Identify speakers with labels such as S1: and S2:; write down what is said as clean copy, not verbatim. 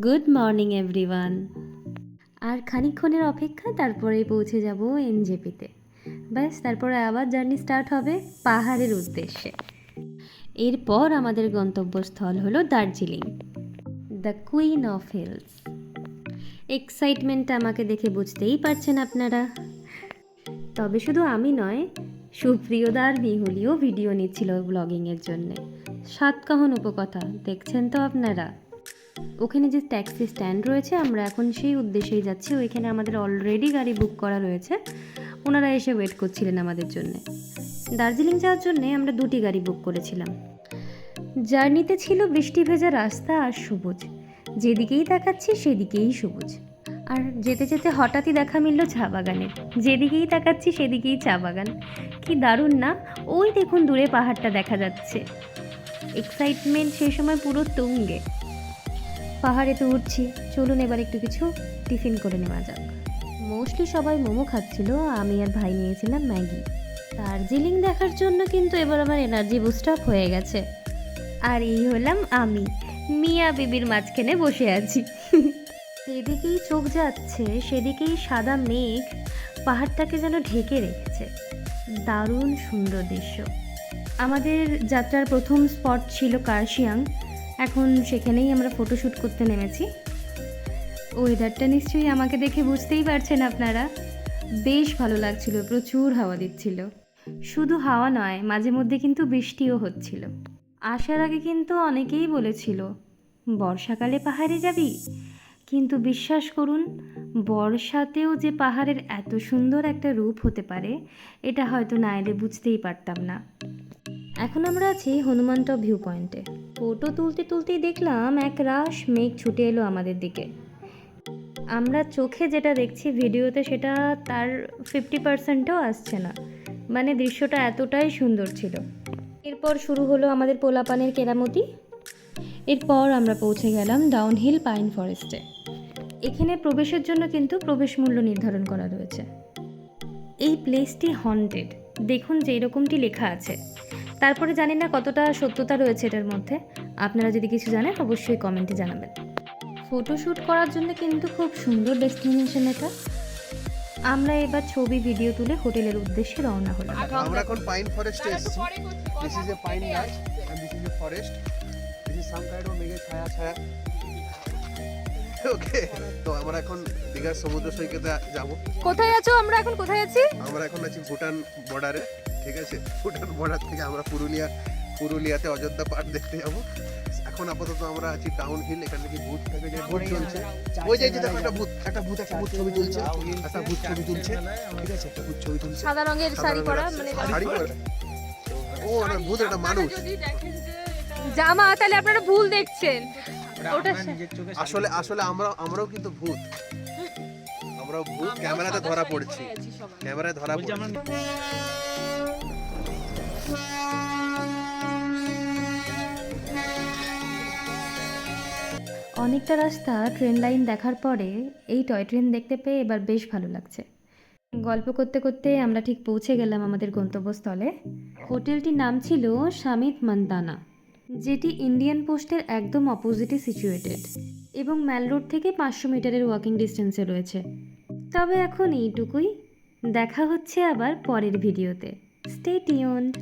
S1: Good morning everyone. আর খানিকক্ষণের অপেক্ষা, তারপরেই পৌঁছে যাব এনজেপিতে। ব্যাস, তারপরে আবার জার্নি স্টার্ট হবে পাহাড়ের উদ্দেশ্যে। এরপর আমাদের গন্তব্যস্থল হলো Darjeeling, the queen of hills. Excitement আমাকে দেখে বুঝতেই পারছেন আপনারা। তবে শুধু আমি নয়, সুপ্রিয়দা আর মিহুলিও ভিডিও নিচ্ছিল ব্লগিংয়ের জন্যে। সাতকাহন উপকথা দেখছেন তো আপনারা। ওখানে যে ট্যাক্সি স্ট্যান্ড রয়েছে, আমরা এখন সেই উদ্দেশ্যেই যাচ্ছি। ওইখানে আমাদের অলরেডি গাড়ি বুক করা রয়েছে, ওনারা এসে ওয়েট করছিলেন আমাদের জন্যে। দার্জিলিং যাওয়ার জন্যে আমরা দুটি গাড়ি বুক করেছিলাম। জার্নিতে ছিল বৃষ্টি ভেজা রাস্তা আর সবুজ, যেদিকেই তাকাচ্ছি সেদিকেই সবুজ। আর যেতে যেতে হঠাৎই দেখা মিলল চা বাগানের, যেদিকেই তাকাচ্ছি সেদিকেই চা বাগান। কি দারুণ না! ওই দেখুন দূরে পাহাড়টা দেখা যাচ্ছে। এক্সাইটমেন্ট সেই সময় পুরো তুঙ্গে। পাহাড়ে তো উঠছি, চলুন এবার একটু কিছু টিফিন করে নেওয়া যাক। মোস্টলি সবাই মোমো খাচ্ছিল, আমি আর ভাই নিয়েছিলাম ম্যাগি। দার্জিলিং দেখার জন্য কিন্তু এবার আমার এনার্জি বুস্ট আপ হয়ে গেছে। আর এই হলাম আমি, মিয়া বিবির মাঝখানে বসে আছি। যেদিকেই চোখ যাচ্ছে সেদিকেই সাদা মেঘ পাহাড়টাকে যেন ঢেকে রেখেছে। দারুণ সুন্দর দৃশ্য। আমাদের যাত্রার প্রথম স্পট ছিল কার্শিয়াং। এখন সেখানেই আমরা ফটোশ্যুট করতে নেমেছি। ওয়েদারটা নিশ্চয়ই আমাকে দেখে বুঝতেই পারছেন আপনারা। বেশ ভালো লাগছিল, প্রচুর হাওয়া দিচ্ছিল। শুধু হাওয়া নয়, মাঝে মধ্যে কিন্তু বৃষ্টিও হচ্ছিল। আসার আগে কিন্তু অনেকেই বলেছিল বর্ষাকালে পাহাড়ে যাবি, কিন্তু বিশ্বাস করুন, বর্ষাতেও যে পাহাড়ের এত সুন্দর একটা রূপ হতে পারে, এটা হয়তো না এলে বুঝতেই পারতাম না। এখন আমরা আছি হনুমান টপ ভিউ পয়েন্টে। ফটো তুলতে তুলতেই দেখলাম এক রাশ মেঘ ছুটে এলো আমাদের দিকে। আমরা চোখে যেটা দেখছি ভিডিওতে, সেটা তার 50%ও আসছে না। মানে দৃশ্যটা এতটাই সুন্দর ছিল। এরপর শুরু হলো আমাদের পোলাপানের কেরামতি। এরপর আমরা পৌঁছে গেলাম ডাউনহিল পাইন ফরেস্টে। এখানে প্রবেশের জন্য কিন্তু প্রবেশ মূল্য নির্ধারণ করা রয়েছে। এই প্লেসটি হন্টেড, দেখুন যে এরকমটি লেখা আছে। তারপরে জানি না কতটা সত্যতা রয়েছে এটার মধ্যে। আপনারা যদি কিছু জানেন অবশ্যই কমেন্টে জানাবেন। ফটোশ্যুট করার জন্য কিন্তু খুব সুন্দর ডেস্টিনেশন এটা। আমরা এবার ছবি ভিডিও তুলে হোটেলের উদ্দেশ্যে রওনা হলাম।
S2: আমরা এখন পাইন ফরেস্টে এসেছি। দিস ইজ এ পাইন গাছ and this is a forest. This is some kind of মেঘের ছায়া ছায়া। ওকে, তো আমরা এখন দীঘার সমুদ্র সৈকতে যাব।
S3: কোথায় আছো? আমরা এখন কোথায় আছি?
S2: আমরা এখন আছি ভুটান বর্ডারে, ঠিক আছে? ভুটান বর্ডার থেকে আমরা পুরুলিয়াতে অযোধ্যা পাহাড় দেখতে যাব। এখন আপাতত আমরা আছি ডাউন হিল। এখানে কি ভূত থাকে, যে ভূত চলছে, ওই যে দেখো একটা ভূত ছবি তুলছে, একটা ভূত ছবি তুলছে, ঠিক আছে? একটা ভূত ছবি তুলছে,
S3: সাদা রঙের শাড়ি পরা, মানে
S2: শাড়ি পরে। ও একটা ভূত, একটা মানুষ।
S3: জামা, তাহলে আপনারা ভুল দেখছেন। ওটা
S2: আসলে আসলে আমরাও কিন্তু ভূত, আমরাও ভূত, ক্যামেরাতে ধরা পড়ছি, ক্যামেরায় ধরা পড়ছি।
S1: অনেকটা রাস্তা ট্রেন লাইন দেখার পরে এই টয় ট্রেন দেখতে পেয়ে এবার বেশ ভালো লাগছে। গল্প করতে করতে আমরা ঠিক পৌঁছে গেলাম আমাদের গন্তব্যস্থলে। হোটেলটির নাম ছিল শামিত মান্দানা, যেটি ইন্ডিয়ান পোস্টের একদম অপোজিটে সিচুয়েটেড এবং ম্যাল রোড থেকে 500 মিটারের ওয়াকিং ডিস্টেন্সে রয়েছে। তবে এখন এইটুকুই। দেখা হচ্ছে আবার পরের ভিডিওতে। Stay tuned.